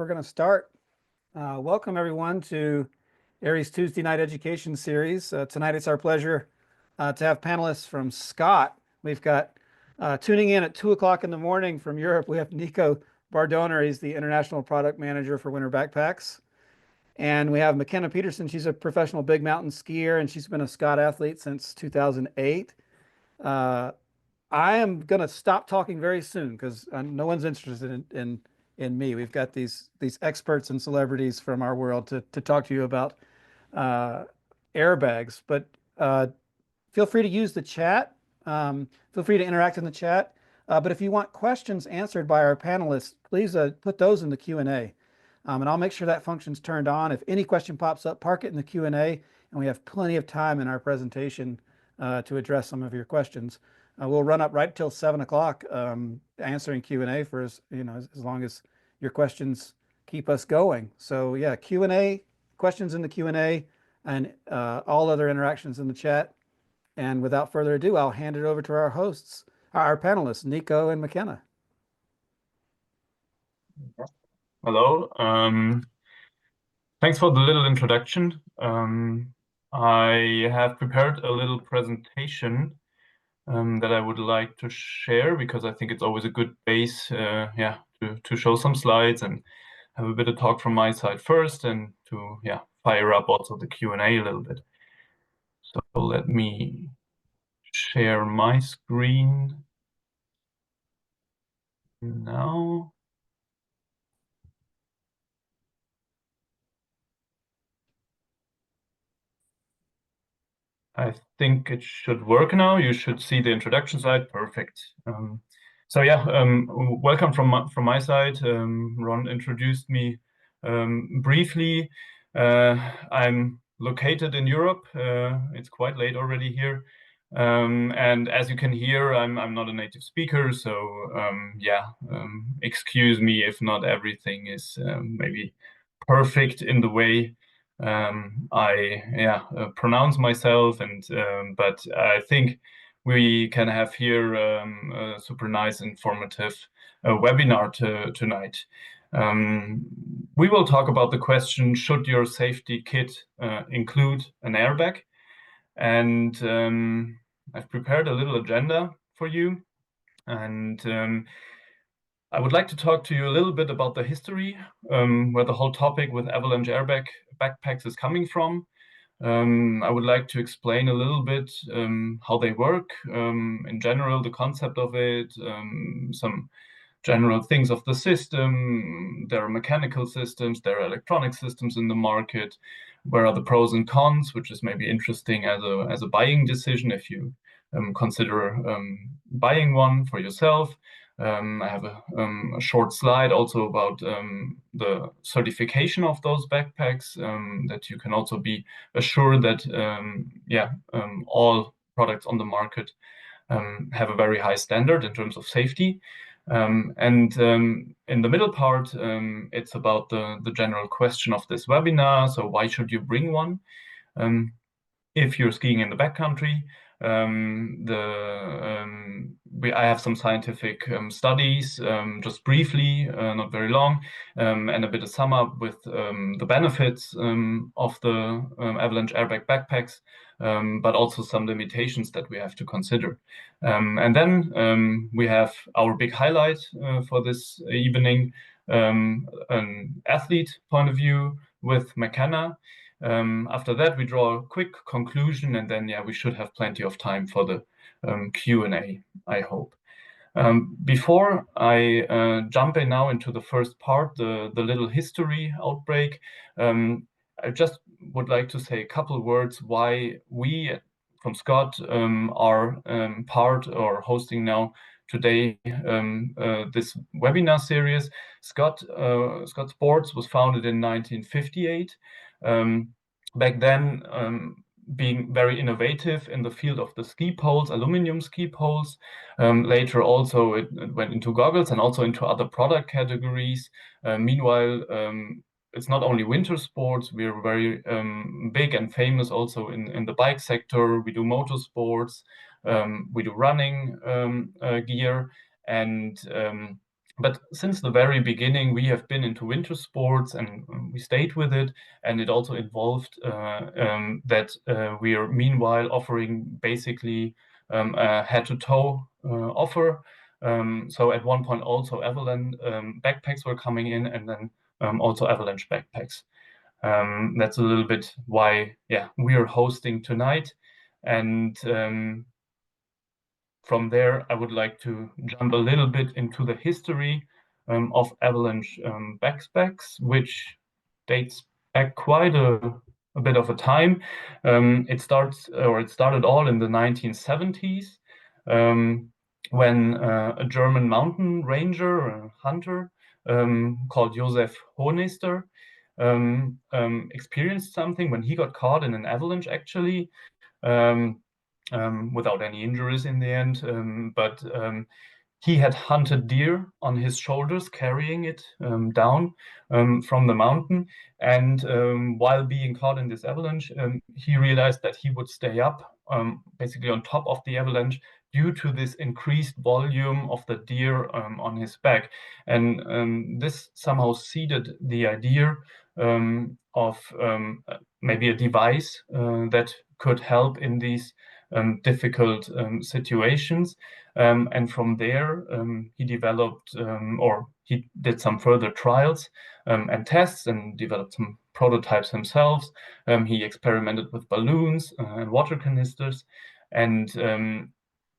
We're going to start. Welcome everyone to AIARE's Tuesday Night Education Series. Tonight it's our pleasure to have panelists from Scott. We've got tuning in at 2 o'clock in the morning from Europe. We have Nico Bardoner. He's the International Product Manager for Winter Backpacks. And we have McKenna Peterson. She's a professional big mountain skier and she's been a Scott athlete since 2008. I am going to stop talking very soon because no one's interested in me. We've got these experts and celebrities from our world to talk to you about airbags. But feel free to use the chat. Feel free to interact in the chat. But if you want questions answered by our panelists, please put those in the Q&A. And I'll make sure that function's turned on. If any question pops up, park it in the Q&A, and we have plenty of time in our presentation to address some of your questions. We'll run up right till 7 o'clock answering Q&A for as long as your questions keep us going. So yeah, Q&A, questions in the Q&A, and all other interactions in the chat. And without further ado, I'll hand it over to our hosts, our panelists, Nico and McKenna. Hello. Thanks for the little introduction. I have prepared a little presentation that I would like to share because I think it's always a good base, to show some slides and have a bit of talk from my side first, and to fire up also the Q&A a little bit. So let me share my screen now. I think it should work now. You should see the introduction slide. Perfect. Welcome from my side. Ron introduced me briefly. I'm located in Europe. It's quite late already here. And as you can hear, I'm not a native speaker, so excuse me if not everything is maybe perfect in the way I pronounce myself, and but I think we can have here a super nice, informative webinar tonight. We will talk about the question: should your safety kit include an airbag? And I've prepared a little agenda for you, and I would like to talk to you a little bit about the history, where the whole topic with avalanche airbag backpacks is coming from. I would like to explain a little bit how they work, in general, the concept of it, some general things of the system. There are mechanical systems, there are electronic systems in the market. Where are the pros and cons, which is maybe interesting as a buying decision if you consider buying one for yourself. I have a short slide also about the certification of those backpacks, that you can also be assured that all products on the market have a very high standard in terms of safety. And in the middle part, it's about the general question of this webinar. So why should you bring one if you're skiing in the backcountry? I have some scientific studies, just briefly, not very long, and a bit of sum up with the benefits of the avalanche airbag backpacks, but also some limitations that we have to consider. And then we have our big highlight for this evening, an athlete point of view with McKenna. After that, we draw a quick conclusion, and then we should have plenty of time for the Q&A, I hope. Before I jump in now into the first part, the little history outbreak, I just would like to say a couple of words why we from Scott are part or hosting now today this webinar series. Scott Sports was founded in 1958. Back then, being very innovative in the field of the ski poles, aluminum ski poles. Later also it went into goggles and also into other product categories. Meanwhile, it's not only winter sports. We're very big and famous also in the bike sector. We do motorsports, we do running gear, and But since the very beginning, we have been into winter sports, and we stayed with it. And it also involved that we are meanwhile offering basically a head-to-toe offer. So at one point also Avalanche backpacks were coming in, and then also Avalanche backpacks. That's a little bit why, yeah, we are hosting tonight. And from there, I would like to jump a little bit into the history of Avalanche backpacks, which dates back quite a bit of a time. It started all in the 1970s, when a German mountain ranger, a hunter, called Josef Hohnester, experienced something when he got caught in an avalanche, actually. Um, without any injuries in the end. But he had hunted deer on his shoulders, carrying it down from the mountain. And while being caught in this avalanche, he realized that he would stay up, basically on top of the avalanche, due to this increased volume of the deer on his back. And this somehow seeded the idea of maybe a device that could help in these difficult situations. And from there, he developed, or he did some further trials and tests, and developed some prototypes himself. He experimented with balloons and water canisters. And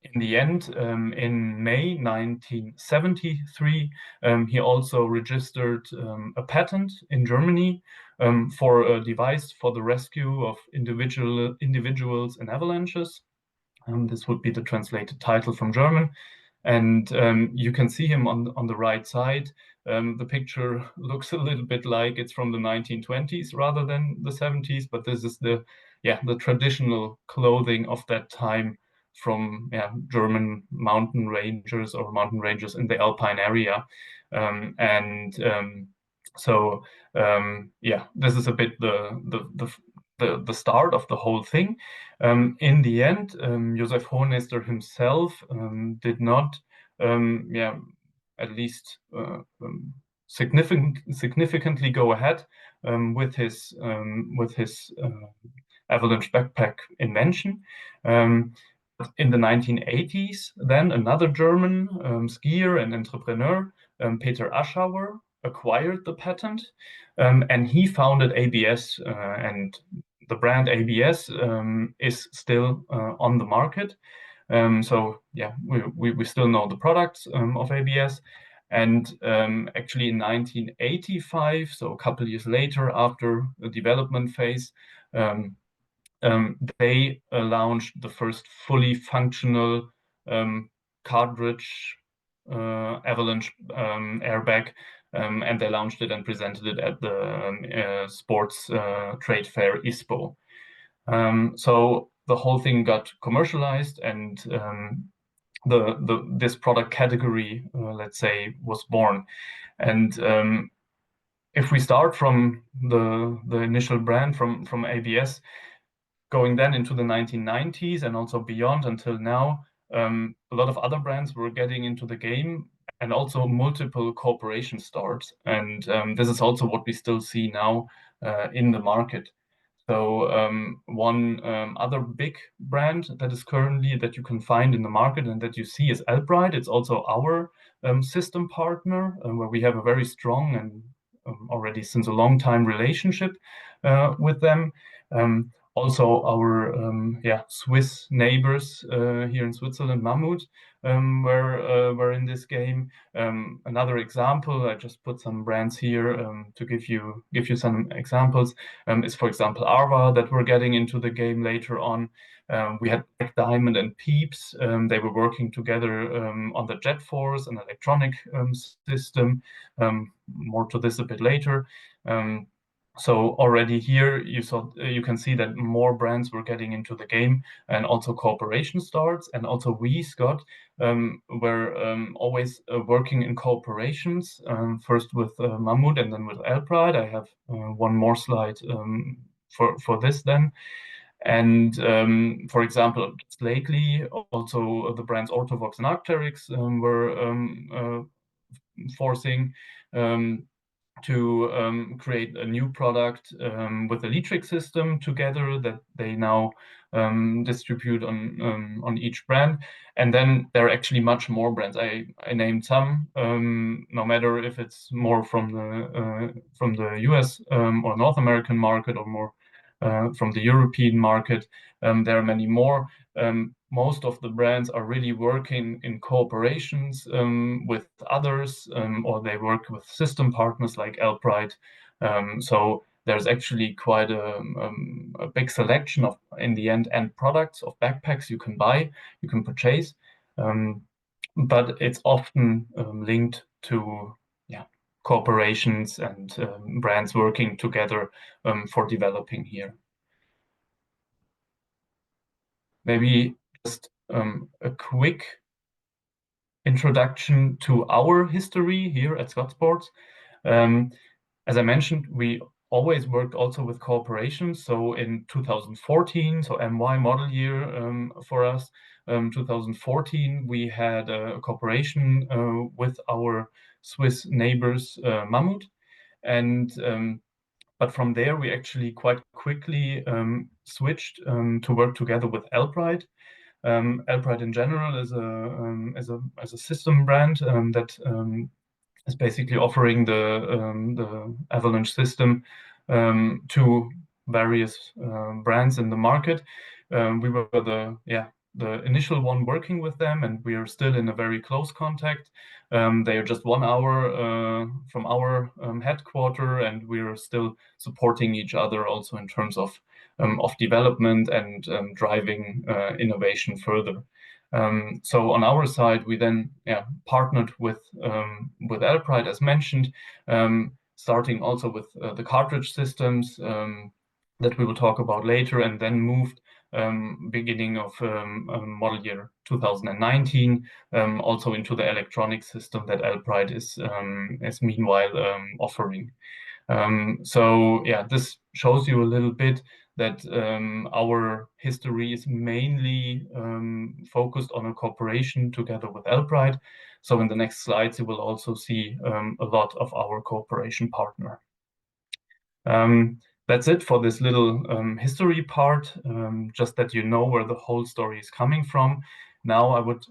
in the end, in May 1973, he also registered a patent in Germany for a device for the rescue of individuals in avalanches. This would be the translated title from German. And you can see him on the right side. The picture looks a little bit like it's from the 1920s rather than the 70s, but this is the traditional clothing of that time from German mountain rangers or mountain rangers in the Alpine area. So this is a bit the start of the whole thing. In the end, Josef Hohnester himself did not, at least significantly go ahead with his avalanche backpack invention. In the 1980s, then another German skier and entrepreneur, Peter Aschauer, acquired the patent, and he founded ABS, and the brand ABS is still on the market. So yeah, we still know the products of ABS. And actually in 1985, so a couple years later, after the development phase, they launched the first fully functional cartridge avalanche airbag, and they launched it and presented it at the sports trade fair ISPO. So the whole thing got commercialized, and this product category, let's say, was born. And if we start from the initial brand from ABS, going then into the 1990s and also beyond until now, a lot of other brands were getting into the game, and also multiple cooperation starts. And this is also what we still see now in the market. So one other big brand that is currently that you can find in the market and that you see is Albright. It's also our system partner, where we have a very strong and already since a long time relationship with them. Also our Swiss neighbors here in Switzerland, Mammut, were in this game. Another example, I just put some brands here to give you some examples, is, for example, Arva, that we're getting into the game later on. We had Black Diamond and Peeps. They were working together on the Jet Force, an electronic system. More to this a bit later. So already here you can see that more brands were getting into the game, and also cooperation starts. And also we, Scott, were always working in cooperations, first with Mammut and then with Albright. I have one more slide for this then. And for example, just lately, also the brands Orthovox and Arc'teryx were forcing to create a new product with a Litrix system together that they now distribute on each brand. And then there are actually much more brands. I named some, no matter if it's more from the US or North American market or more from the European market. There are many more. Most of the brands are really working in cooperations with others, or they work with system partners like Albright. So there's actually quite a big selection of, in the end products of backpacks you can buy, you can purchase, but it's often linked to cooperations and brands working together for developing here. Maybe just a quick introduction to our history here at Scott Sports. As I mentioned, we always worked also with cooperations. So in 2014, so MY model year for us, 2014, we had a cooperation with our Swiss neighbors, Mammut. And but from there, we actually quite quickly switched to work together with Albright. Albright in general is a system brand that is basically offering the Avalanche system to various brands in the market. We were the initial one working with them, and we are still in a very close contact. They are just 1 hour from our headquarter, and we are still supporting each other also in terms of development and driving innovation further. So on our side, we then partnered with Albright, as mentioned, starting also with the cartridge systems that we will talk about later, and then moved beginning of model year 2019 also into the electronic system that Albright is meanwhile offering. So yeah, this shows you a little bit that our history is mainly focused on a cooperation together with Albright. So in the next slides, you will also see a lot of our cooperation partner. That's it for this little history part, just that you know where the whole story is coming from. Now I would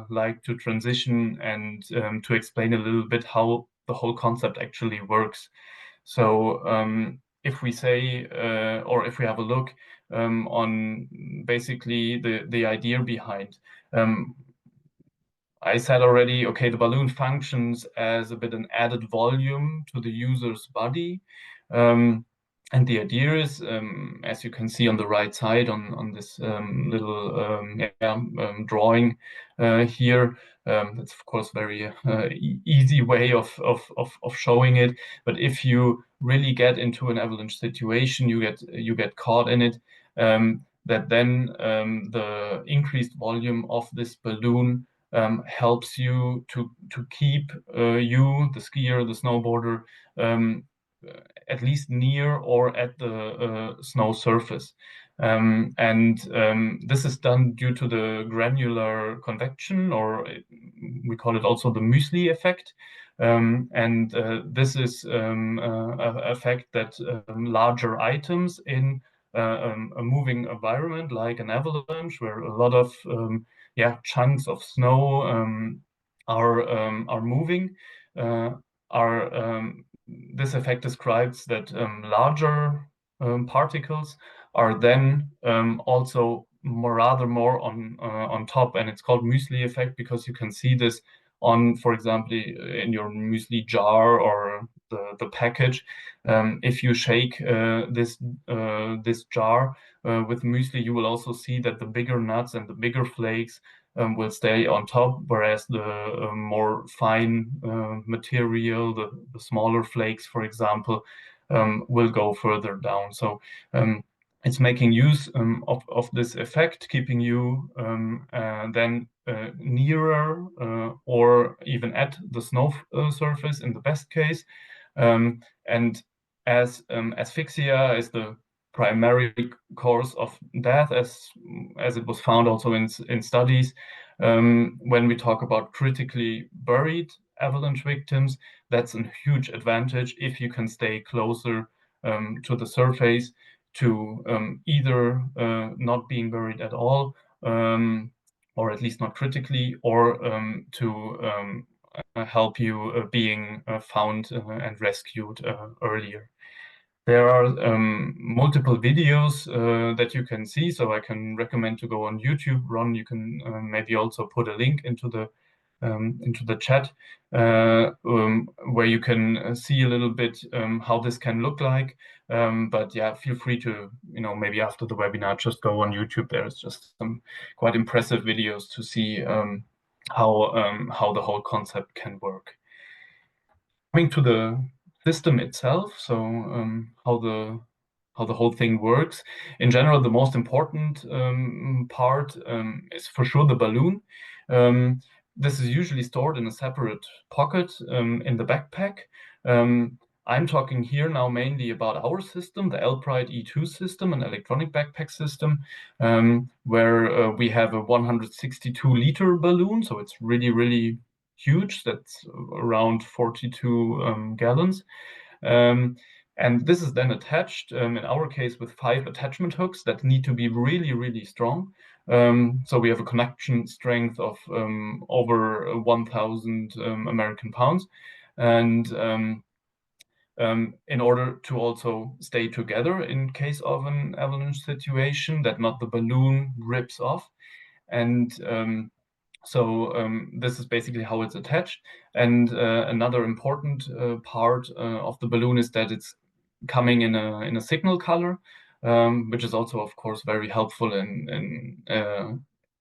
like to transition and to explain a little bit how the whole concept actually works. So if we say, or if we have a look on basically the idea behind, I said already, okay, the balloon functions as a bit an added volume to the user's body. And the idea is, as you can see on the right side on this little drawing here, that's of course very easy way of showing it. But if you really get into an avalanche situation, you get caught in it. That then the increased volume of this balloon helps you to keep you, the skier, the snowboarder, at least near or at the snow surface. And this is done due to the granular convection, or we call it also the muesli effect. And this is an effect that larger items in a moving environment like an avalanche, where a lot of chunks of snow are moving, this effect describes that larger particles are then also more on top, and it's called muesli effect because you can see this on, for example, in your muesli jar or the package. If you shake this jar with muesli, you will also see that the bigger nuts and the bigger flakes will stay on top, whereas the more fine material, the smaller flakes, for example, will go further down. So it's making use of this effect, keeping you then nearer or even at the snow surface in the best case. And as asphyxia is the primary cause of death, as it was found also in studies, when we talk about critically buried avalanche victims, that's a huge advantage if you can stay closer to the surface, to either not being buried at all, or at least not critically, or to help you being found and rescued earlier. There are multiple videos that you can see, so I can recommend to go on YouTube. Ron, you can maybe also put a link into the chat where you can see a little bit how this can look like. But yeah, feel free to, maybe after the webinar, just go on YouTube. There's just some quite impressive videos to see how the whole concept can work. Coming to the system itself, so how the whole thing works. In general, the most important part is for sure the balloon. This is usually stored in a separate pocket in the backpack. I'm talking here now mainly about our system, the Alpride E2 system, an electronic backpack system, where we have a 162-liter balloon, so it's really, really huge. That's around 42 gallons. And this is then attached, in our case, with 5 attachment hooks that need to be really, really strong. So we have a connection strength of over 1,000 American pounds. And in order to also stay together in case of an avalanche situation, that not the balloon rips off. And so this is basically how it's attached. And another important part of the balloon is that it's coming in a signal color, which is also, of course, very helpful in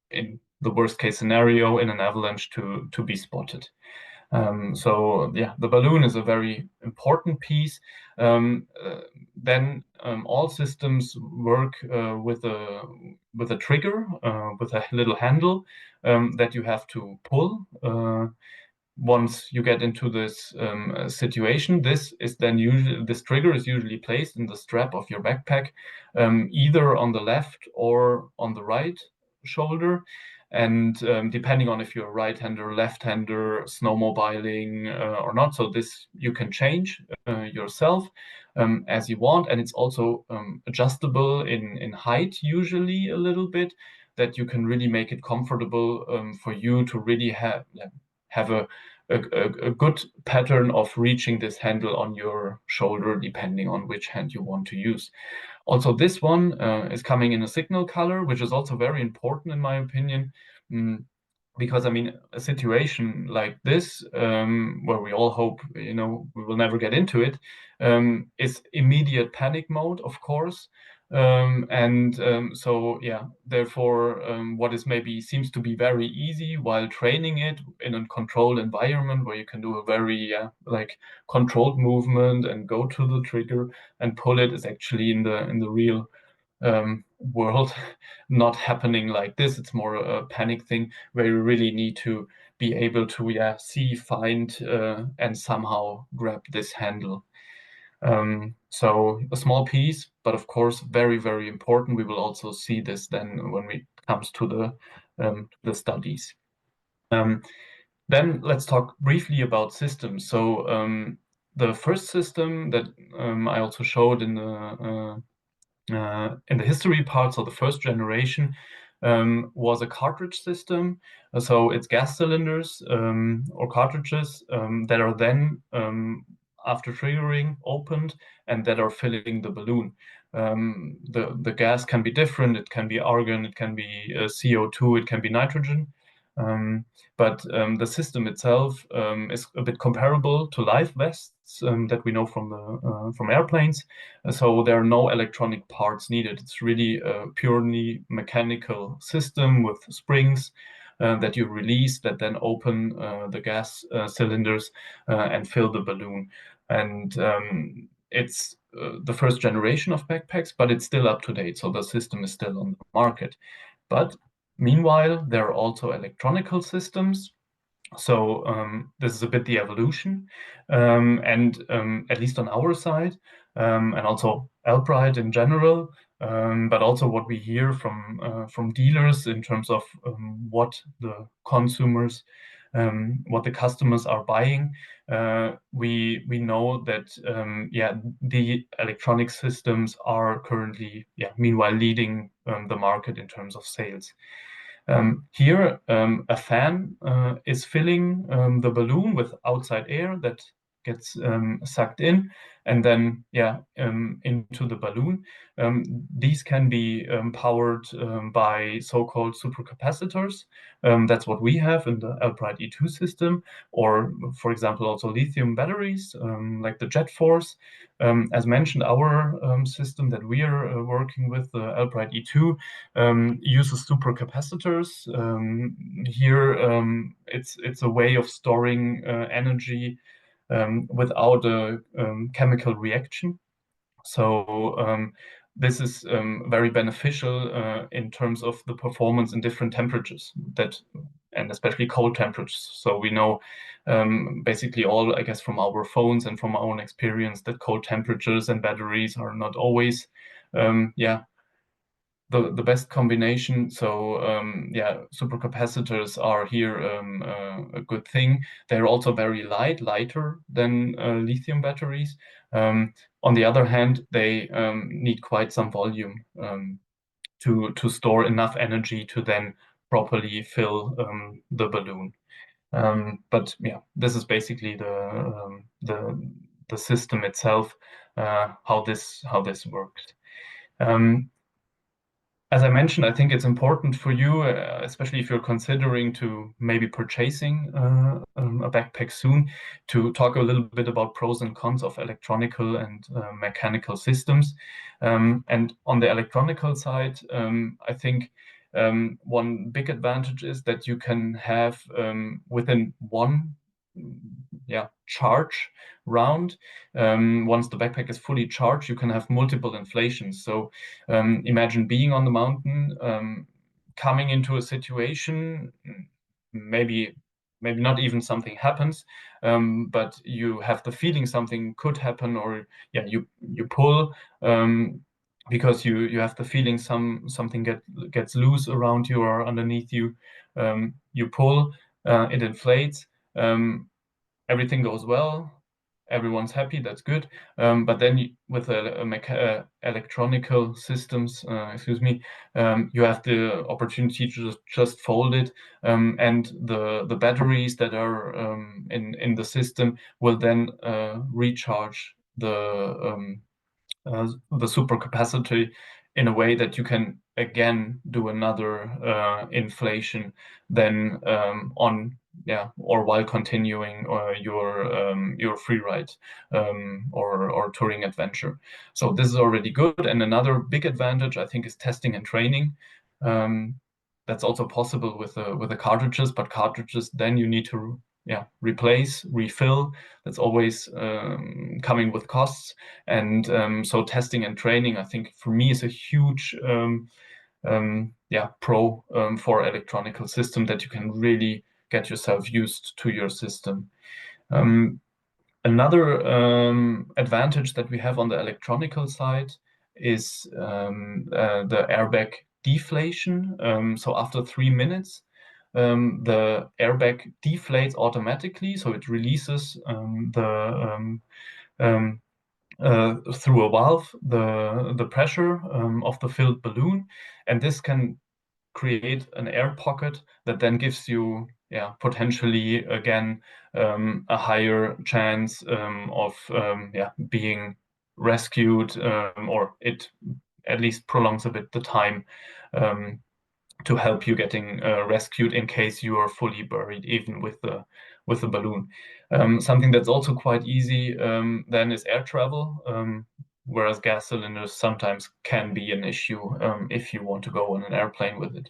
the worst case scenario in an avalanche to be spotted. So yeah, the balloon is a very important piece. Then all systems work with a trigger, with a little handle that you have to pull. Once you get into this situation, this trigger is usually placed in the strap of your backpack, either on the left or on the right shoulder. And depending on if you're a right-hander, left-hander, snowmobiling or not, so this you can change yourself as you want, and it's also adjustable in height usually a little bit, that you can really make it comfortable for you to really have a good pattern of reaching this handle on your shoulder, depending on which hand you want to use. Also, this one is coming in a signal color, which is also very important in my opinion, because I mean, a situation like this, where we all hope, we will never get into it, is immediate panic mode, of course. So yeah, therefore, what is maybe seems to be very easy while training it in a controlled environment where you can do a very like controlled movement and go to the trigger and pull it, is actually in the real world not happening like this. It's more a panic thing where you really need to be able to see, find, and somehow grab this handle. So a small piece, but of course very, very important. We will also see this then when it comes to the studies. Then let's talk briefly about systems. So the first system that I also showed in the history part, so the first generation, was a cartridge system. So it's gas cylinders or cartridges that are then, after triggering, opened and that are filling the balloon. The gas can be different. It can be argon, it can be CO2, it can be nitrogen. But the system itself is a bit comparable to life vests that we know from airplanes. So there are no electronic parts needed. It's really a purely mechanical system with springs that you release that then open the gas cylinders and fill the balloon. And it's the first generation of backpacks, but it's still up to date. So the system is still on the market. But meanwhile, there are also electronical systems. So this is a bit the evolution, and at least on our side, and also Alpride in general, but also what we hear from dealers in terms of what the consumers what the customers are buying, we know that the electronic systems are currently meanwhile leading the market in terms of sales. Here, a fan is filling the balloon with outside air that gets sucked in and then into the balloon. These can be powered by so-called supercapacitors. That's what we have in the Albright E2 system, or for example also lithium batteries like the JetForce. As mentioned, our system that we are working with, the Albright E2, uses supercapacitors. Here, it's a way of storing energy without a chemical reaction. So this is very beneficial in terms of the performance in different temperatures, and especially cold temperatures. So we know basically all, I guess, from our phones and from our own experience, that cold temperatures and batteries are not always the best combination. So supercapacitors are here a good thing. They're also very lighter than lithium batteries. On the other hand, they need quite some volume to store enough energy to then properly fill the balloon. But this is basically the system itself, how this works. As I mentioned, I think it's important for you, especially if you're considering to maybe purchasing a backpack soon, to talk a little bit about pros and cons of electronical and mechanical systems. And on the electronical side, I think one big advantage is that you can have within one charge round. Once the backpack is fully charged, you can have multiple inflations. So imagine being on the mountain, coming into a situation, maybe not even something happens, but you have the feeling something could happen, or you pull because you have the feeling something gets loose around you or underneath you. You pull, it inflates. Everything goes well, everyone's happy, that's good. But then with electronical systems, you have the opportunity to just fold it, and the batteries that are in the system will then recharge the supercapacity in a way that you can again do another inflation then or while continuing your free ride or touring adventure. So this is already good. And another big advantage, I think, is testing and training. That's also possible with the cartridges, but cartridges then you need to replace, refill. That's always coming with costs. And so testing and training, I think, for me, is a huge pro for electronical system, that you can really get yourself used to your system. Another advantage that we have on the electronical side is the airbag deflation. So after 3 minutes, the airbag deflates automatically, so it releases through a valve the pressure of the filled balloon, and this can create an air pocket that then gives you potentially again a higher chance of being rescued, or it at least prolongs a bit the time to help you getting rescued in case you are fully buried, even with the balloon. Something that's also quite easy then is air travel, whereas gas cylinders sometimes can be an issue if you want to go on an airplane with it.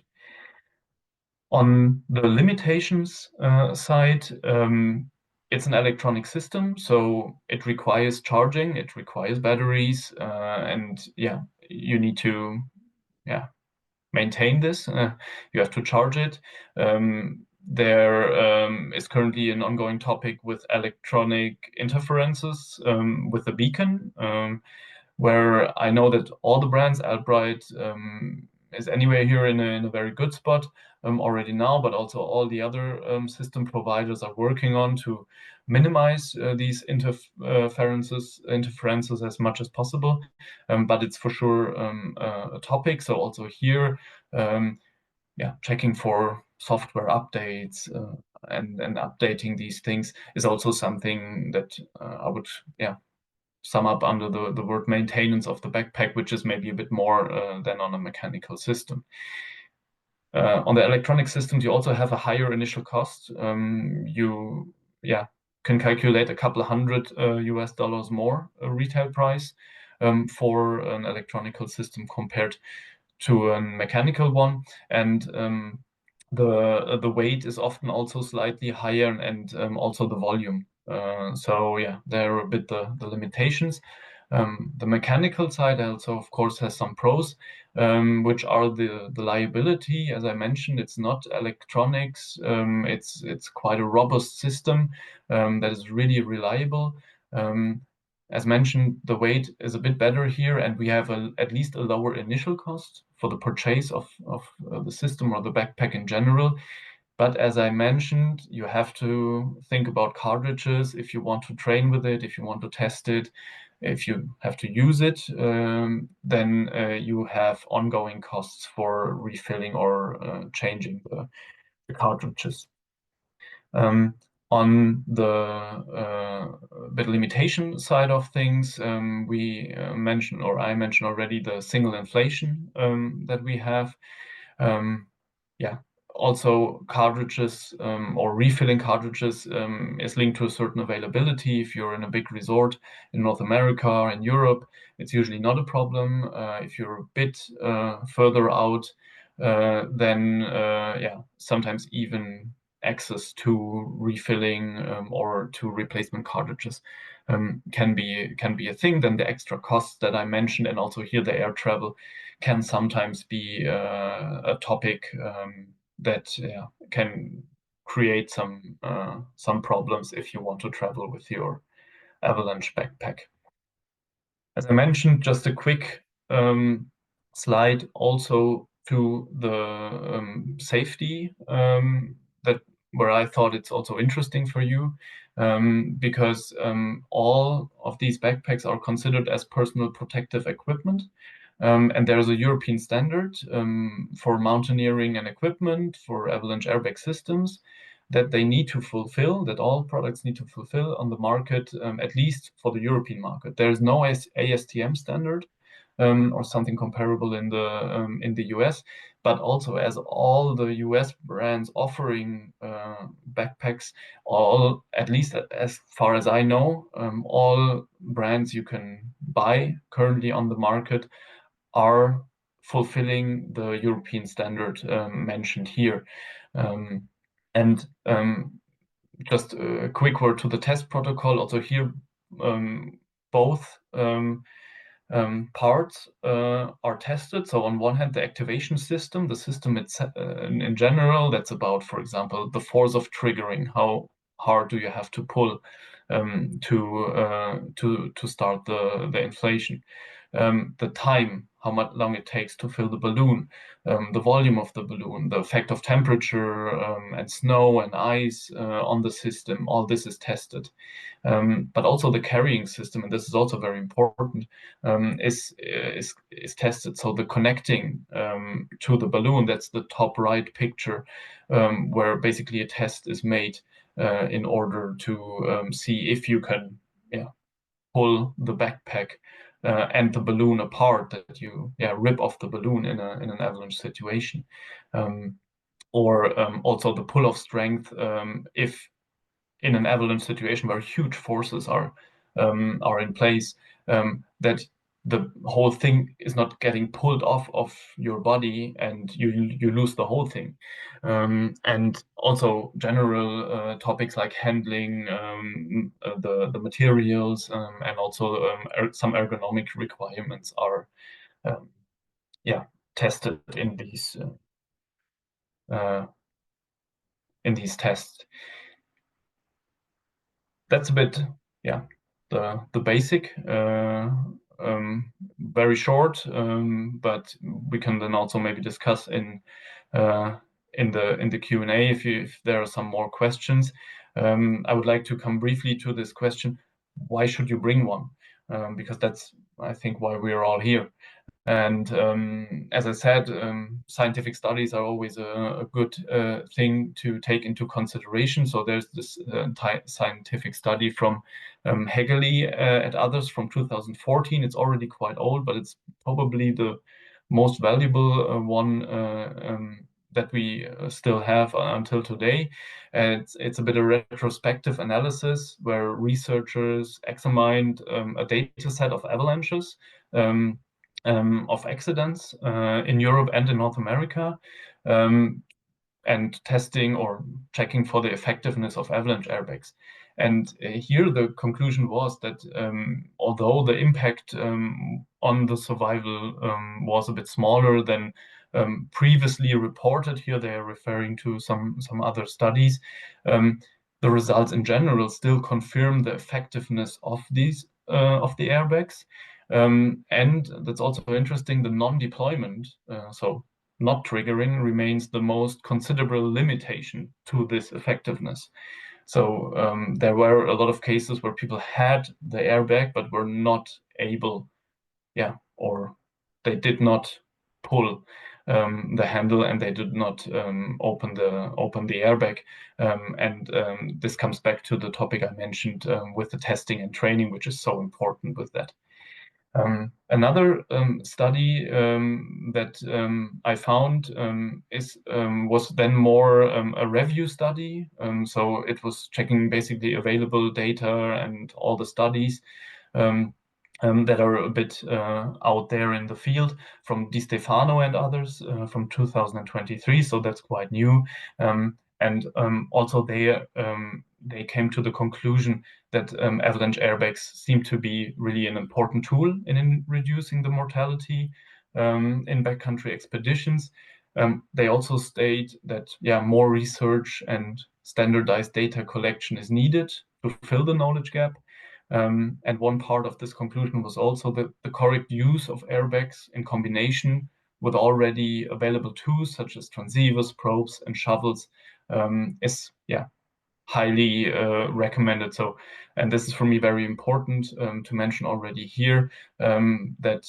On the limitations side, it's an electronic system, so it requires charging, it requires batteries, and you need to maintain this. You have to charge it. There is currently an ongoing topic with electronic interferences with the beacon, where I know that all the brands, Albright, is anyway here in a very good spot already now, but also all the other system providers are working on to minimize these interferences as much as possible. But it's for sure a topic. So also here, checking for software updates and updating these things is also something that I would sum up under the word maintenance of the backpack, which is maybe a bit more than on a mechanical system. On the electronic systems, you also have a higher initial cost. You can calculate a couple of hundred US dollars more retail price for an electronical system compared to a mechanical one, and the weight is often also slightly higher, and also the volume. So there are a bit the limitations. The mechanical side also, of course, has some pros, which are the liability. As I mentioned, it's not electronics. It's quite a robust system that is really reliable. As mentioned, the weight is a bit better here, and we have at least a lower initial cost for the purchase of the system or the backpack in general. But as I mentioned, you have to think about cartridges if you want to train with it, if you want to test it, if you have to use it, then you have ongoing costs for refilling or changing the cartridges. On the bit limitation side of things, we mentioned, or I mentioned already, the single inflation that we have. Also, cartridges or refilling cartridges is linked to a certain availability. If you're in a big resort in North America or in Europe, it's usually not a problem. If you're a bit further out, then sometimes even access to refilling or to replacement cartridges can be a thing. Then the extra costs that I mentioned, and also here the air travel, can sometimes be a topic that can create some problems if you want to travel with your avalanche backpack. As I mentioned, just a quick slide also to the safety where I thought it's also interesting for you, because all of these backpacks are considered as personal protective equipment. And there's a European standard for mountaineering and equipment for avalanche airbag systems that they need to fulfill, that all products need to fulfill on the market, at least for the European market. There is no ASTM standard or something comparable in the US, but also as all the US brands offering backpacks, all, at least as far as I know, all brands you can buy currently on the market are fulfilling the European standard mentioned here. And just a quick word to the test protocol. Also here, both parts are tested. So on one hand, the activation system, the system itself, in general, that's about, for example, the force of triggering. How hard do you have to pull to start the inflation? The time, how much long it takes to fill the balloon, the volume of the balloon, the effect of temperature and snow and ice on the system. All this is tested. But also the carrying system, and this is also very important, is tested. So the connecting to the balloon, that's the top right picture, where basically a test is made in order to see if you can pull the backpack and the balloon apart, that you rip off the balloon in an avalanche situation. Or also the pull-off strength, if in an avalanche situation where huge forces are in place, that the whole thing is not getting pulled off of your body and you lose the whole thing. And also general topics like handling the materials, and also some ergonomic requirements are tested in these tests. That's a bit the basic very short, but we can then also maybe discuss in the Q&A if there are some more questions. I would like to come briefly to this question: why should you bring one? Because that's, I think, why we are all here. And as I said, scientific studies are always a good thing to take into consideration. So there's this scientific study from Hegeli and others from 2014. It's already quite old, but it's probably the most valuable one that we still have until today. It's a bit of retrospective analysis where researchers examined a data set of avalanches, of accidents in Europe and in North America, and testing or checking for the effectiveness of avalanche airbags. And here the conclusion was that although the impact on the survival was a bit smaller than previously reported, here they are referring to some other studies, the results in general still confirm the effectiveness of these of the airbags. And that's also interesting, the non-deployment, so not triggering, remains the most considerable limitation to this effectiveness. So there were a lot of cases where people had the airbag but were not able, or they did not pull the handle and they did not open the airbag. And this comes back to the topic I mentioned with the testing and training, which is so important with that. Another study that I found was then more a review study. So it was checking basically available data and all the studies that are a bit out there in the field from Di Stefano and others from 2023. So that's quite new. And also they came to the conclusion that avalanche airbags seem to be really an important tool in reducing the mortality in backcountry expeditions. They also state that more research and standardized data collection is needed to fill the knowledge gap. And one part of this conclusion was also that the correct use of airbags in combination with already available tools such as transceivers, probes, and shovels is highly recommended. So, and this is for me very important to mention already here, that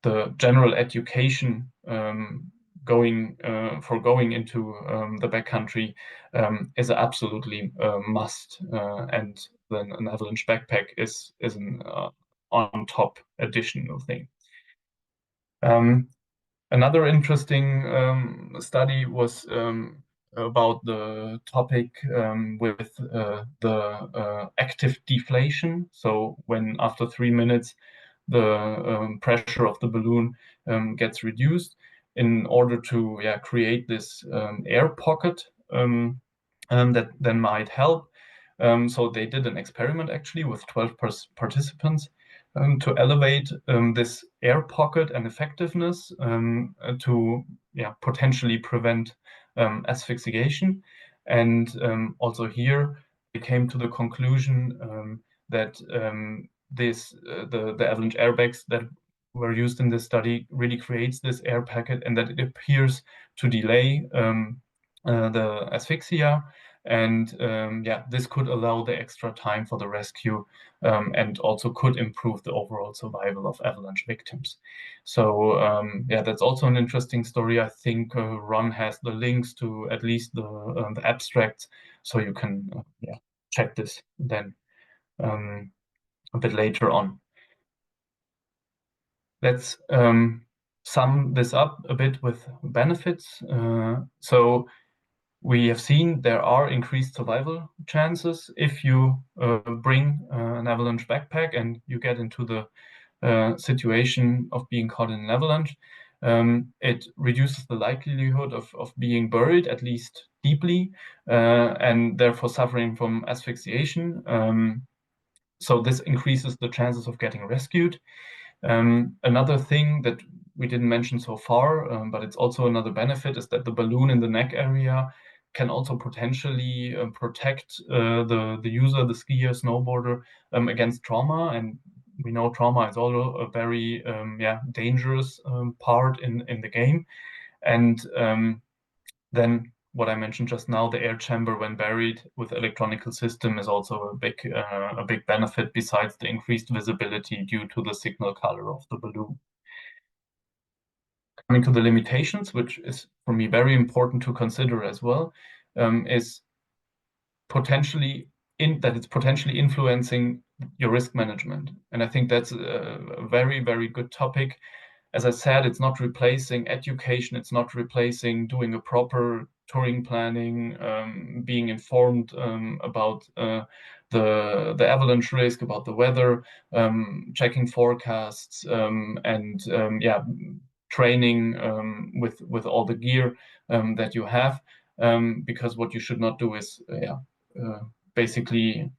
the general education going into the backcountry is absolutely must, and then an avalanche backpack is an on top additional thing. Another interesting study was about the topic with the active deflation. So when after 3 minutes the pressure of the balloon gets reduced in order to create this air pocket that then might help. So they did an experiment actually with 12 participants to elevate this air pocket and effectiveness to potentially prevent asphyxiation. And also here they came to the conclusion that the avalanche airbags that were used in this study really creates this air packet, and that it appears to delay the asphyxia. And this could allow the extra time for the rescue and also could improve the overall survival of avalanche victims. So that's also an interesting story. I think Ron has the links to at least the abstracts, so you can check this then a bit later on. Let's sum this up a bit with benefits. So we have seen there are increased survival chances if you bring an avalanche backpack and you get into the situation of being caught in an avalanche. It reduces the likelihood of being buried, at least deeply, and therefore suffering from asphyxiation. So this increases the chances of getting rescued. Another thing that we didn't mention so far, but it's also another benefit, is that the balloon in the neck area can also potentially protect the user, the skier, snowboarder, against trauma. And we know trauma is also a very dangerous part in the game. And then what I mentioned just now, the air chamber when buried with electronical system is also a big benefit besides the increased visibility due to the signal color of the balloon. Coming to the limitations, which is for me very important to consider as well, is that it's potentially influencing your risk management. And I think that's a very, very good topic. As I said, it's not replacing education, it's not replacing doing a proper touring planning, being informed about the avalanche risk, about the weather, checking forecasts, and training with all the gear that you have. Because what you should not do is basically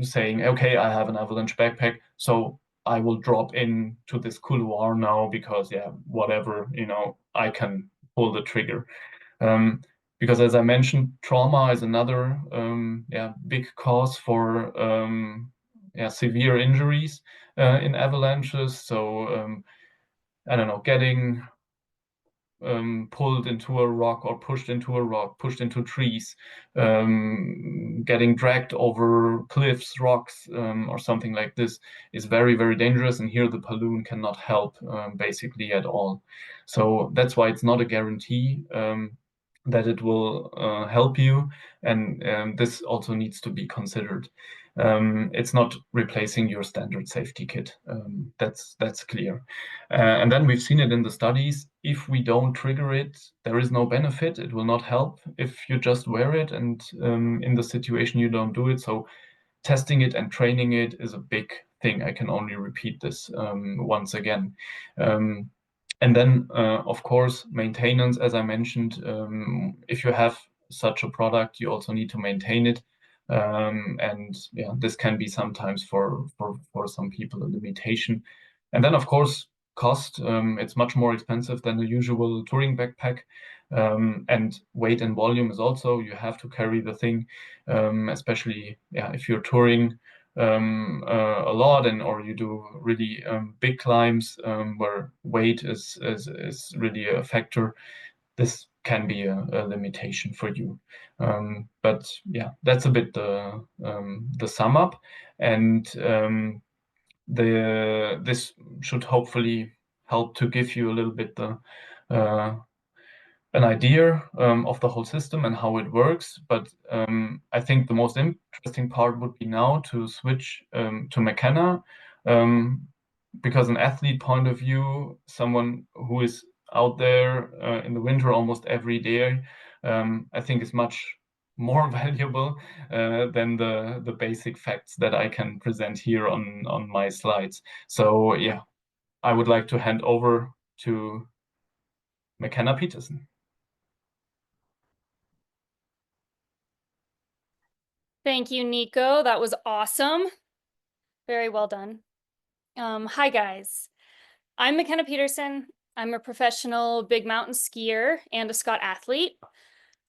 saying, okay, I have an avalanche backpack, so I will drop into this couloir now because whatever, I can pull the trigger. Because as I mentioned, trauma is another big cause for severe injuries in avalanches. So I don't know, getting pulled into a rock or pushed into a rock, pushed into trees, getting dragged over cliffs, rocks, or something like this is very, very dangerous. And here the balloon cannot help basically at all. So that's why it's not a guarantee that it will help you. And this also needs to be considered. It's not replacing your standard safety kit. That's clear. And then we've seen it in the studies. If we don't trigger it, there is no benefit. It will not help if you just wear it, and in the situation you don't do it. So testing it and training it is a big thing. I can only repeat this once again. And then, of course, maintenance, as I mentioned, if you have such a product, you also need to maintain it. And this can be sometimes for some people a limitation. And then, of course, cost. It's much more expensive than the usual touring backpack. And weight and volume is also, you have to carry the thing, especially if you're touring a lot or you do really big climbs where weight is really a factor. This can be a limitation for you. But that's a bit the sum up. And this should hopefully help to give you a little bit an idea of the whole system and how it works. But I think the most interesting part would be now to switch to Mechana, because an athlete point of view, someone who is out there in the winter almost every day, I think is much more valuable than the basic facts that I can present here on my slides. So I would like to hand over to McKenna Peterson. Thank you, Nico. That was awesome. Very well done. Hi, guys. I'm McKenna Peterson. I'm a professional big mountain skier and a Scott athlete.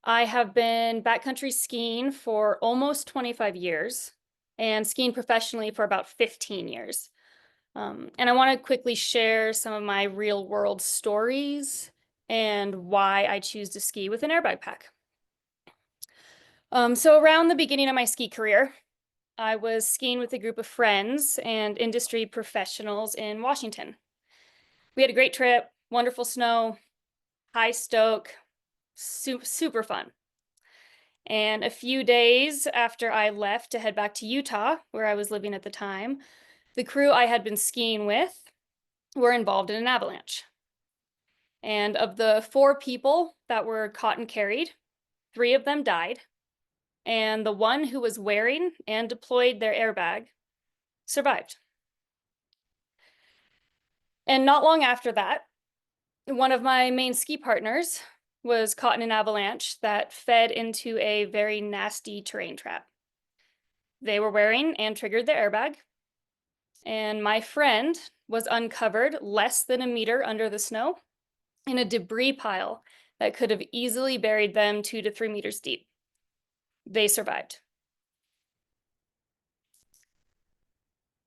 I have been backcountry skiing for almost 25 years and skiing professionally for about 15 years. And I want to quickly share some of my real world stories and why I choose to ski with an airbag pack. So around the beginning of my ski career, I was skiing with a group of friends and industry professionals in Washington. We had a great trip, wonderful snow, high stoke, super fun. And a few days after I left to head back to Utah, where I was living at the time, the crew I had been skiing with were involved in an avalanche. And of the 4 people that were caught and carried, 3 of them died. And the one who was wearing and deployed their airbag survived. And not long after that, one of my main ski partners was caught in an avalanche that fed into a very nasty terrain trap. They were wearing and triggered the airbag, and my friend was uncovered less than a meter under the snow in a debris pile that could have easily buried them 2 to 3 meters deep. They survived.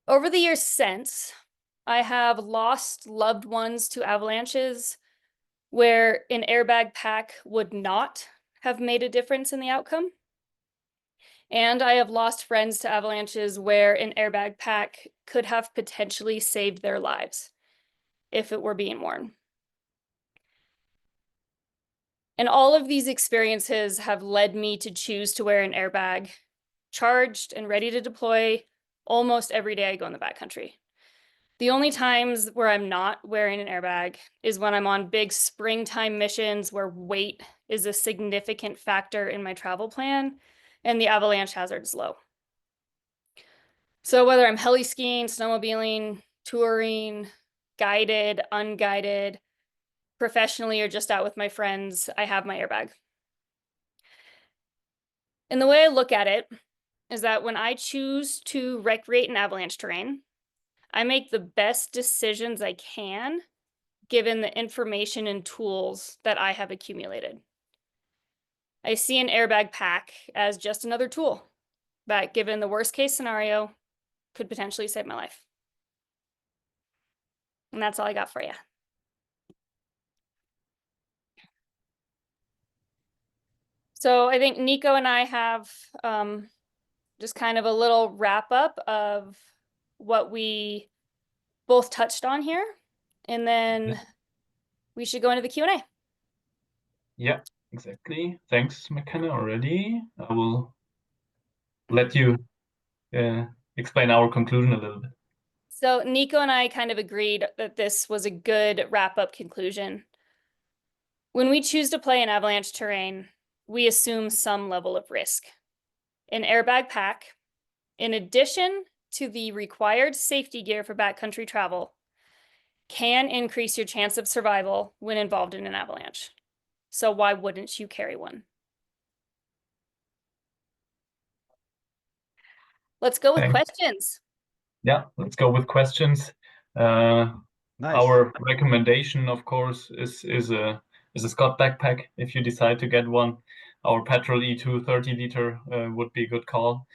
Over the years since, I have lost loved ones to avalanches where an airbag pack would not have made a difference in the outcome. And I have lost friends to avalanches where an airbag pack could have potentially saved their lives if it were being worn. And all of these experiences have led me to choose to wear an airbag, charged and ready to deploy almost every day I go in the backcountry. The only times where I'm not wearing an airbag is when I'm on big springtime missions where weight is a significant factor in my travel plan and the avalanche hazard is low. So whether I'm heli skiing, snowmobiling, touring, guided, unguided, professionally, or just out with my friends, I have my airbag. And the way I look at it is that when I choose to recreate in avalanche terrain, I make the best decisions I can given the information and tools that I have accumulated. I see an airbag pack as just another tool that, given the worst case scenario, could potentially save my life. And that's all I got for you. So I think Nico and I have just kind of a little wrap up of what we both touched on here. And then we should go into the Q&A. Yeah, exactly. Thanks, McKenna, already. I will let you explain our conclusion a little bit. So Nico and I kind of agreed that this was a good wrap-up conclusion. When we choose to play in avalanche terrain, we assume some level of risk. An airbag pack, in addition to the required safety gear for backcountry travel, can increase your chance of survival when involved in an avalanche. So why wouldn't you carry one? Let's go with questions. Yeah, let's go with questions. Nice. Our recommendation, of course, is a Scott backpack if you decide to get one. Our petrol E2 30-liter would be a good call.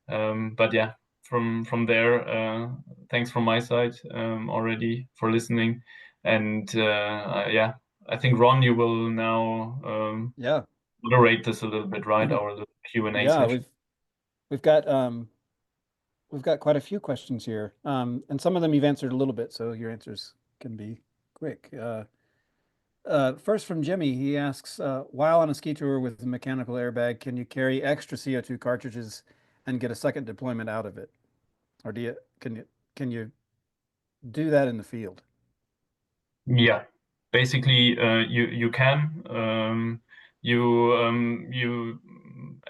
But yeah, from there, thanks from my side already for listening. And yeah, I think Ron, you will now Yeah. moderate this a little bit, right? Our little Q&A Yeah, session. we've got quite a few questions here. And some of them you've answered a little bit, so your answers can be quick. First from Jimmy, he asks, while on a ski tour with a mechanical airbag, can you carry extra CO2 cartridges and get a second deployment out of it? Or can you do that in the field? Yeah, basically, you can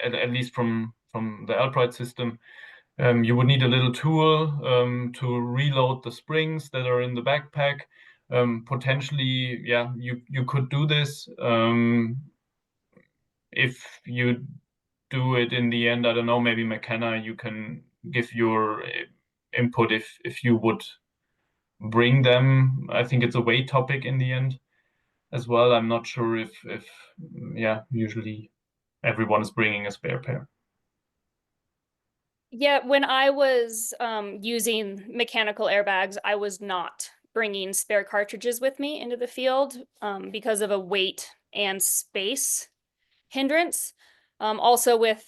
at least from the Albright system, you would need a little tool to reload the springs that are in the backpack. Potentially, yeah, you could do this if you do it in the end. I don't know, maybe McKenna, you can give your input if you would bring them. I think it's a weight topic in the end as well. I'm not sure if yeah, usually everyone is bringing a spare pair. Yeah, when I was using mechanical airbags, I was not bringing spare cartridges with me into the field because of a weight and space hindrance. Also with,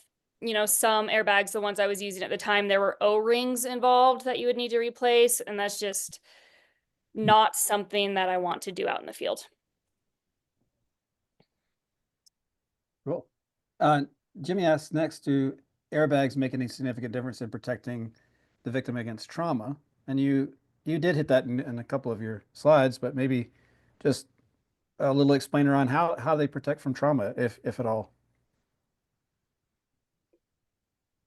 some airbags, the ones I was using at the time, there were O-rings involved that you would need to replace, and that's just not something that I want to do out in the field. Cool. Jimmy asks next, do airbags make any significant difference in protecting the victim against trauma? And you did hit that in a couple of your slides, but maybe just a little explainer on how they protect from trauma, if at all.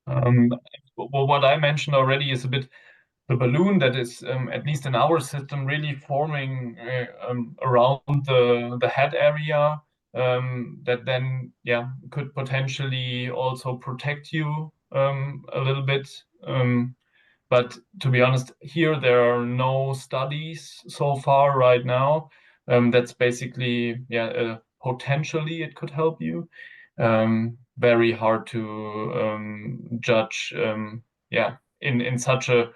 Well, what I mentioned already is a bit the balloon that is, at least in our system, really forming around the head area, that then, yeah, could potentially also protect you a little bit. But to be honest, here there are no studies so far right now. That's basically, yeah, potentially it could help you. Very hard to judge, yeah, in such a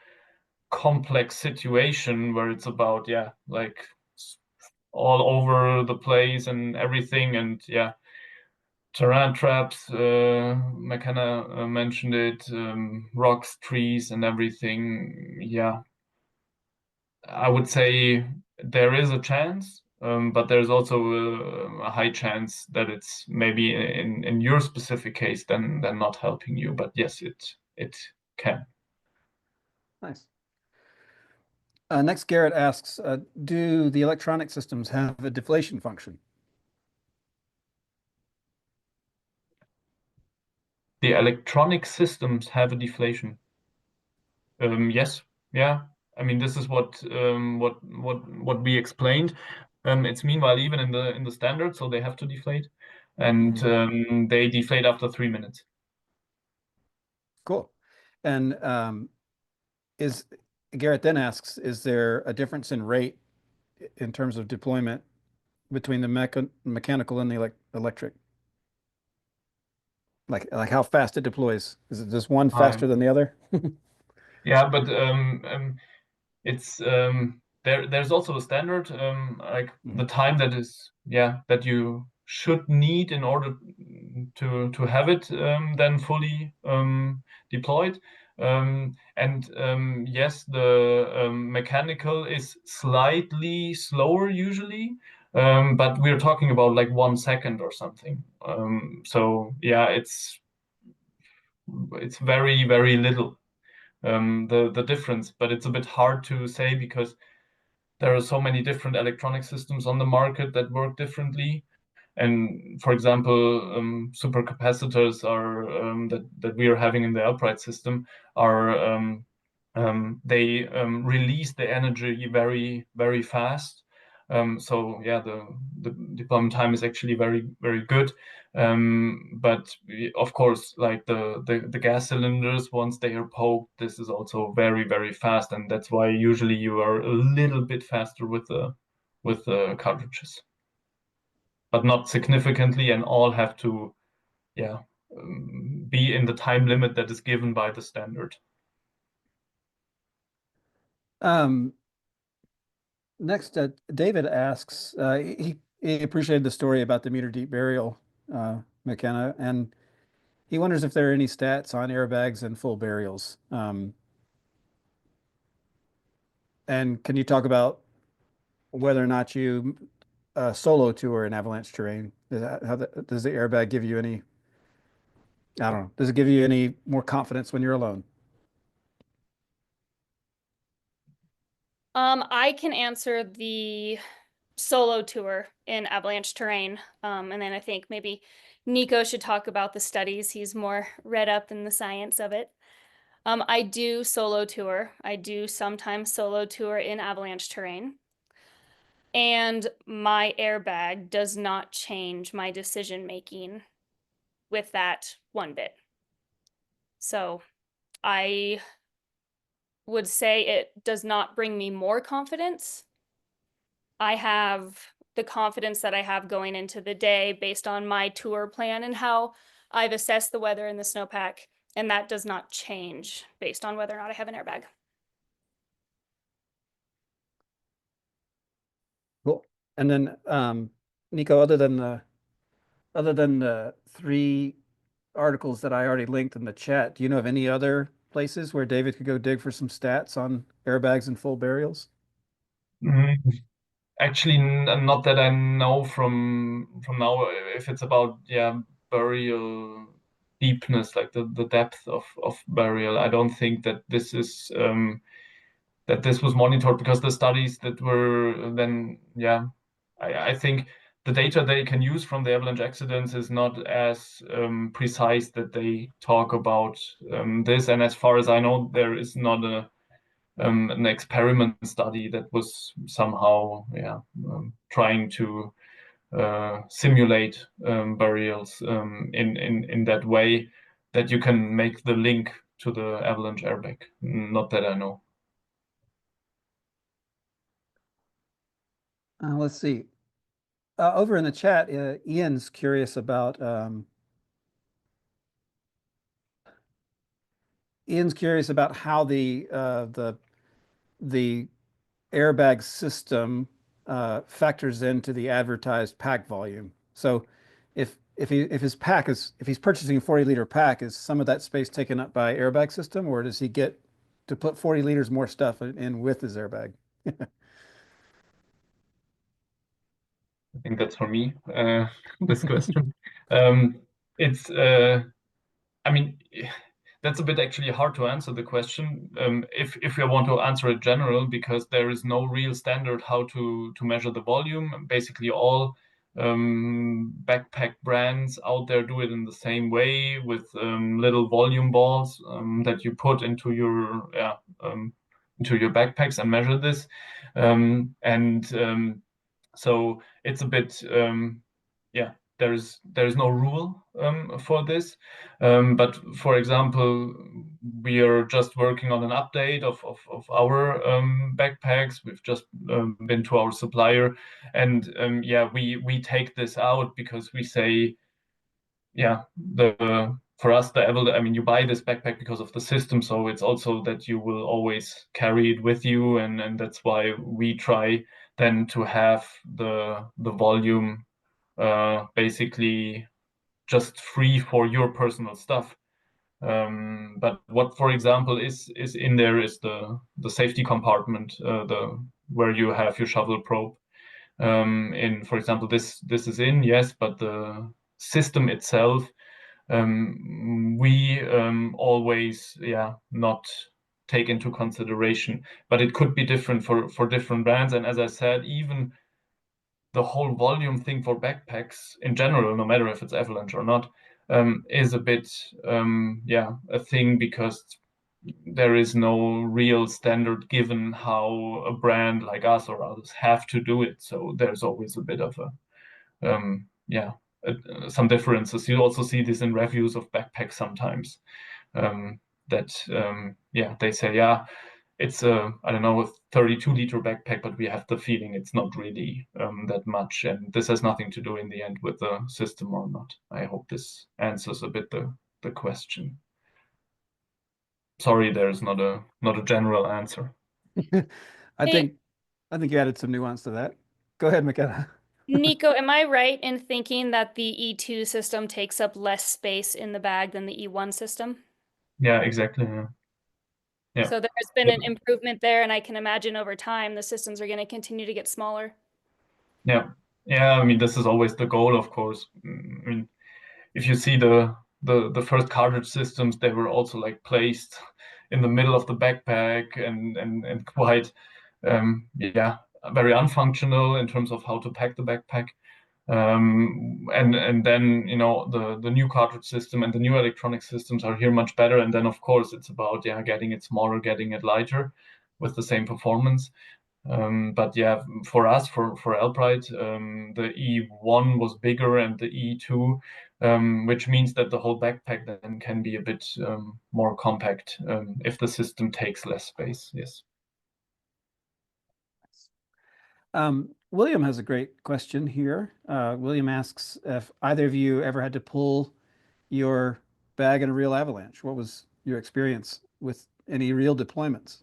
complex situation where it's about, yeah, like all over the place and everything. And yeah, terrain traps, McKenna mentioned it, rocks, trees, and everything. Yeah, I would say there is a chance, but there's also a high chance that it's maybe in your specific case then not helping you. But yes, it can. Nice. Next, Garrett asks, do the electronic systems have a deflation function? The electronic systems have a deflation. Yes, yeah. I mean, this is what we explained. It's meanwhile even in the standard, so they have to deflate, and they deflate after 3 minutes. Cool. And is Garrett then asks, is there a difference in rate in terms of deployment between the mechanical and the electric? Like how fast it deploys? Is it just one faster than the other? Yeah, but it's there's also a standard, like the time that is, yeah, that you should need in order to have it then fully deployed. And yes, the mechanical is slightly slower usually, but we're talking about like 1 second or something. So yeah, it's very, very little, the difference, but it's a bit hard to say because there are so many different electronic systems on the market that work differently. And for example, supercapacitors are that we are having in the upright system are they release the energy very, very fast. So yeah, the deployment time is actually very, very good. But of course, like the gas cylinders, once they are poked, this is also very, very fast, and that's why usually you are a little bit faster with the cartridges, but not significantly, and all have to, yeah, be in the time limit that is given by the standard. Next, David asks, he appreciated the story about the meter deep burial, McKenna, and he wonders if there are any stats on airbags and full burials. And can you talk about whether or not you solo tour in avalanche terrain? Does the airbag give you any, I don't know, does it give you any more confidence when you're alone? I can answer the solo tour in avalanche terrain. And then I think maybe Nico should talk about the studies. He's more read up in the science of it. I do solo tour. I do sometimes solo tour in avalanche terrain. And my airbag does not change my decision making with that one bit. So I would say it does not bring me more confidence. I have the confidence that I have going into the day based on my tour plan and how I've assessed the weather in the snowpack, and that does not change based on whether or not I have an airbag. Cool. And then, Nico, other than the three articles that I already linked in the chat, do you know of any other places where David could go dig for some stats on airbags and full burials? Actually, not that I know from now. If it's about, yeah, burial deepness, like the depth of burial, I don't think that this is that this was monitored, because the studies that were then, yeah, I think the data they can use from the avalanche accidents is not as precise that they talk about this. And as far as I know, there is not an experiment study that was somehow, yeah, trying to simulate burials in that way that you can make the link to the avalanche airbag. Not that I know. Let's see. Over in the chat, Ian's curious about how the the airbag system factors into the advertised pack volume. So if his pack is, if he's purchasing a 40-liter pack, is some of that space taken up by airbag system, or does he get to put 40 liters more stuff in with his airbag? I think that's for me, this question. Um, it's, I mean, that's a bit actually hard to answer the question, if you want to answer it general, because there is no real standard how to measure the volume. Basically, all backpack brands out there do it in the same way with little volume balls that you put into your backpacks and measure this. So it's a bit, yeah, there's no rule for this. But for example, we are just working on an update of our backpacks. We've just been to our supplier, and yeah, we take this out because we say, yeah, for us, I mean, you buy this backpack because of the system, so it's also that you will always carry it with you, and that's why we try then to have the volume basically just free for your personal stuff. But what, for example, is in there is the safety compartment, where you have your shovel probe. For example, this is in, yes, but the system itself, we always, yeah, not take into consideration. But it could be different for different brands. And as I said, even the whole volume thing for backpacks in general, no matter if it's Avalanche or not, is a bit, yeah, a thing, because there is no real standard given how a brand like us or others have to do it. So there's always a bit of a, yeah, some differences. You also see this in reviews of backpacks sometimes, that, yeah, they say, yeah, it's a, I don't know, a 32-liter backpack, but we have the feeling it's not really that much. And this has nothing to do in the end with the system or not. I hope this answers a bit the question. Sorry, there's not a general answer. I Hey, think you added some nuance to that. Go ahead, McKenna. Nico, am I right in thinking that the E2 system takes up less space in the bag than the E1 system? Yeah, exactly. Yeah. Yeah. So there has been an improvement there, and I can imagine over time the systems are going to continue to get smaller. Yeah. Yeah. I mean, this is always the goal, of course. I mean, if you see the first cartridge systems, they were also like placed in the middle of the backpack and quite, yeah, very unfunctional in terms of how to pack the backpack. And then, you know, the new cartridge system and the new electronic systems are here much better. And then, of course, it's about, yeah, getting it smaller, getting it lighter with the same performance. But yeah, for us, for Albright, the E1 was bigger and the E2, which means that the whole backpack then can be a bit more compact if the system takes less space. Yes. William has a great question here. William asks if either of you ever had to pull your bag in a real avalanche. What was your experience with any real deployments?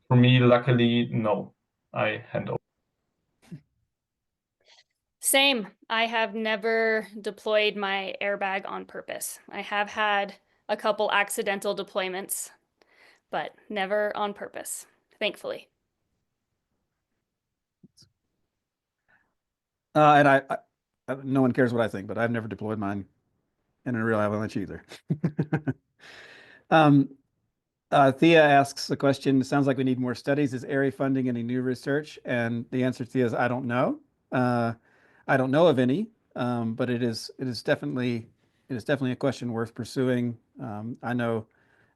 For me, luckily, no. I hand over. Same. I have never deployed my airbag on purpose. I have had a couple accidental deployments, but never on purpose, thankfully. And no one cares what I think, but I've never deployed mine in a real avalanche either. Thea asks the question, it sounds like we need more studies. Is AIARE funding any new research? And the answer to Thea is, I don't know. I don't know of any, but it is definitely a question worth pursuing. I know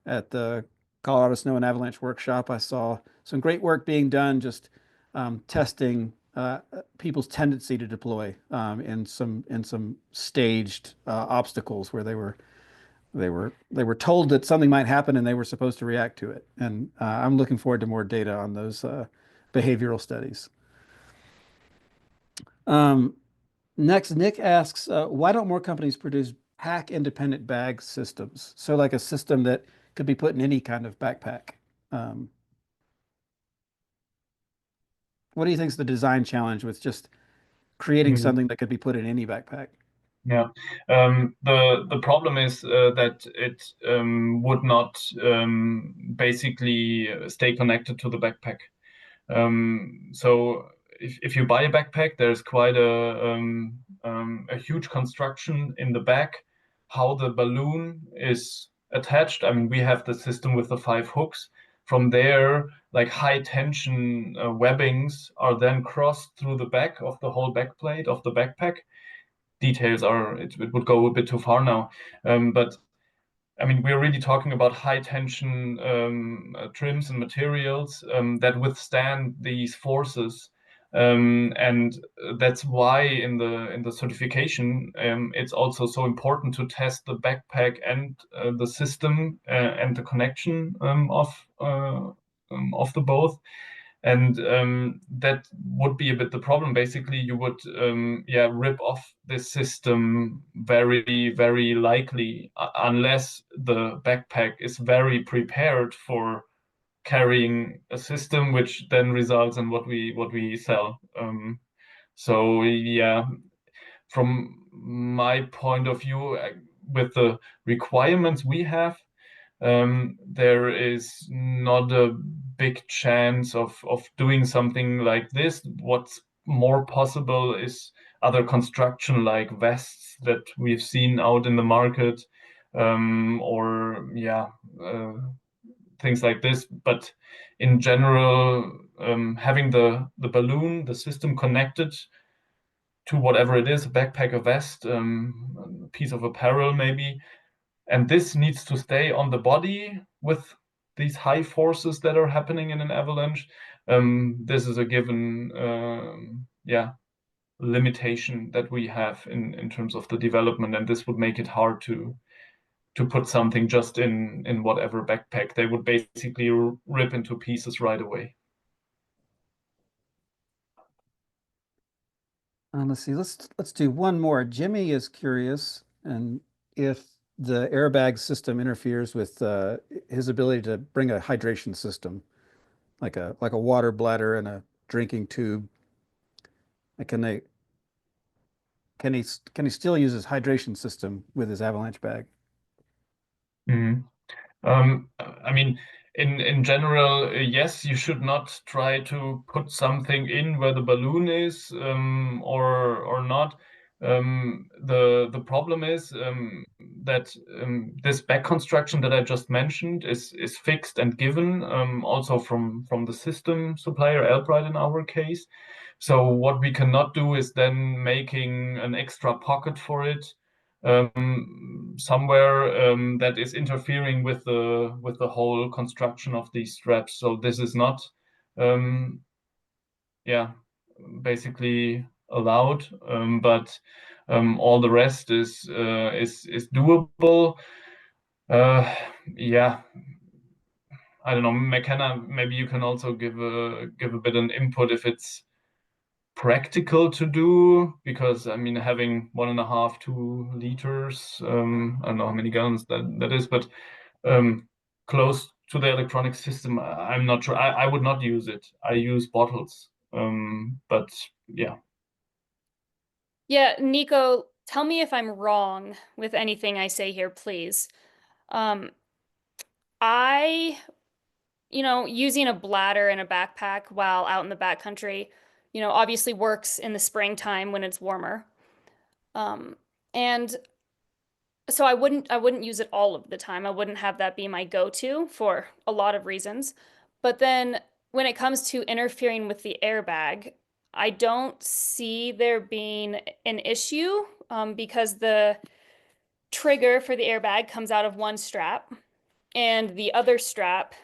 at the Colorado Snow and Avalanche Workshop, I saw some great work being done just testing people's tendency to deploy in some staged obstacles where they were told that something might happen and they were supposed to react to it. And I'm looking forward to more data on those behavioral studies. Next, Nick asks, why don't more companies produce pack independent bag systems? So like a system that could be put in any kind of backpack. what do you think is the design challenge with just creating something that could be put in any backpack? Yeah, the problem is that it would not basically stay connected to the backpack. So if you buy a backpack, there's quite a huge construction in the back, how the balloon is attached. I mean, we have the system with the 5 hooks. From there, like high tension webbings are then crossed through the back of the whole backplate of the backpack. Details are, it would go a bit too far now. But I mean, we're really talking about high tension trims and materials that withstand these forces. And that's why in the certification, it's also so important to test the backpack and the system and the connection of the both. And that would be a bit the problem. Basically, you would rip off this system very, very likely unless the backpack is very prepared for carrying a system, which then results in what we sell. So yeah, from my point of view, with the requirements we have, there is not a big chance of doing something like this. What's more possible is other construction like vests that we've seen out in the market, or things like this. But in general, having the balloon, the system connected to whatever it is, a backpack, a vest, a piece of apparel maybe, and this needs to stay on the body with these high forces that are happening in an avalanche. This is a given limitation that we have in terms of the development, and this would make it hard to put something just in whatever backpack. They would basically rip into pieces right away. Let's see. Let's do one more. Jimmy is curious, and if the airbag system interferes with his ability to bring a hydration system, like a water bladder and a drinking tube. Can they can he still use his hydration system with his avalanche bag? Mm-hmm. I mean, in general, yes, you should not try to put something in where the balloon is, or not. The problem is that this back construction that I just mentioned is fixed and given, also from the system supplier, Albright in our case. So what we cannot do is then making an extra pocket for it somewhere that is interfering with the whole construction of these straps. So this is not basically allowed, but all the rest is doable. I don't know, McKenna, maybe you can also give a bit an input if it's practical to do, because I mean, having 1.5, 2 liters, I don't know how many gallons that is, but close to the electronic system, I'm not sure. I would not use it. I use bottles. But yeah. Yeah, Nico, tell me if I'm wrong with anything I say here, please. Using a bladder and a backpack while out in the backcountry, obviously works in the springtime when it's warmer. And so I wouldn't use it all of the time. I wouldn't have that be my go-to for a lot of reasons. But then when it comes to interfering with the airbag, I don't see there being an issue because the trigger for the airbag comes out of one strap and the other strap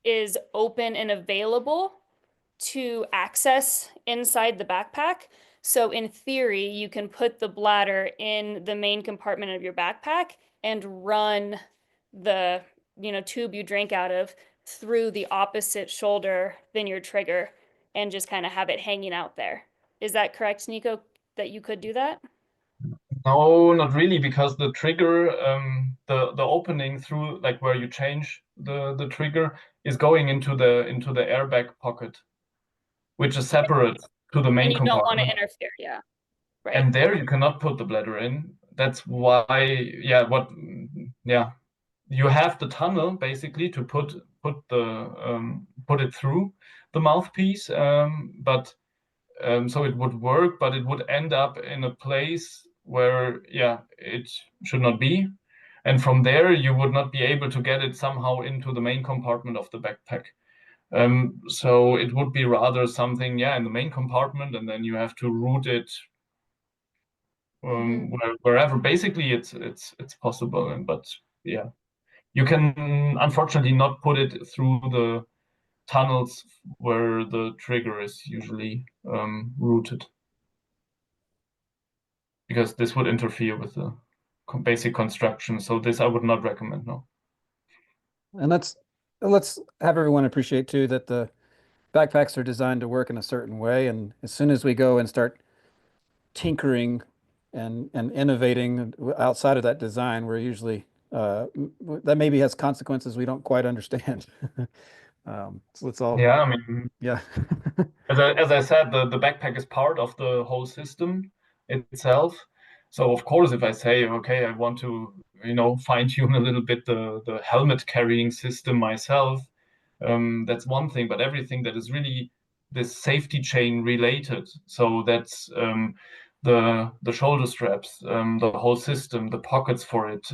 is open and available to access inside the backpack. So in theory, you can put the bladder in the main compartment of your backpack and run the tube you drink out of through the opposite shoulder than your trigger and just kind of have it hanging out there. Is that correct, Nico, that you could do that? No, not really, because the trigger, the opening through, like where you change the trigger, is going into the airbag pocket. which is separate to the main And you don't want to compartment. interfere, yeah. Right. And there you cannot put the bladder in. That's why, yeah, you have the tunnel basically to put it through the mouthpiece, but so it would work, but it would end up in a place where, yeah, it should not be. And from there, you would not be able to get it somehow into the main compartment of the backpack. So it would be rather something, yeah, in the main compartment, and then you have to route it wherever. Basically, it's possible, but yeah, you can unfortunately not put it through the tunnels where the trigger is usually routed, because this would interfere with the basic construction. So this I would not recommend, no. And let's have everyone appreciate too that the backpacks are designed to work in a certain way. And as soon as we go and start tinkering and innovating outside of that design, we're usually that maybe has consequences we don't quite understand. So let's all, Yeah, I mean, yeah. as I said, the backpack is part of the whole system itself. So of course, if I say, okay, I want to, fine tune a little bit the helmet carrying system myself, that's one thing. But everything that is really this safety chain related, so that's the shoulder straps, the whole system, the pockets for it,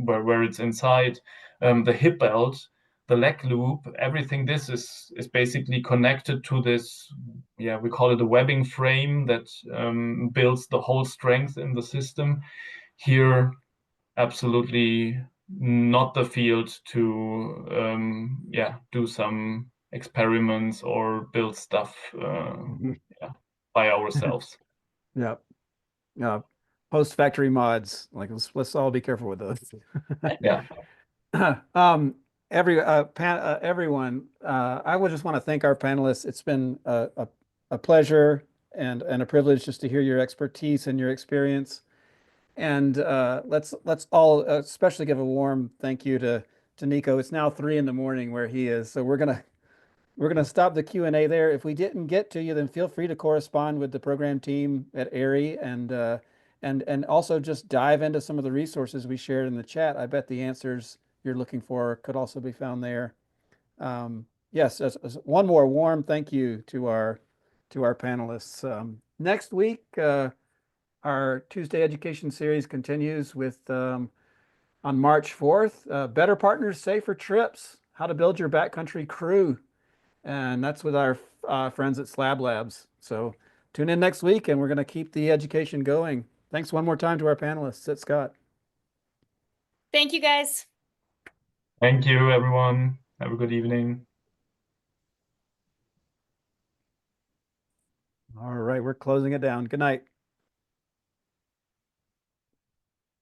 where it's inside, the hip belt, the leg loop, everything. This is basically connected to this, yeah, we call it a webbing frame that builds the whole strength in the system. Here, absolutely not the field to do some experiments or build stuff by ourselves. Yeah. Post-factory mods, like let's all be careful with those. Yeah. Everyone, I would just want to thank our panelists. It's been a pleasure and a privilege just to hear your expertise and your experience. And let's all especially give a warm thank you to Nico. It's now 3 a.m. where he is, so we're gonna stop the Q&A there. If we didn't get to you, then feel free to correspond with the program team at AIARE and also just dive into some of the resources we shared in the chat. I bet the answers you're looking for could also be found there. Yes, as one more warm thank you to our panelists. Next week, our Tuesday Education Series continues with on March 4th, Better Partners, Safer Trips, How to Build Your Backcountry Crew. And that's with our friends at Slab Labs. So tune in next week and we're going to keep the education going. Thanks one more time to our panelists. Scott. Thank you, guys. Thank you, everyone. Have a good evening. All right, we're closing it down. Good night.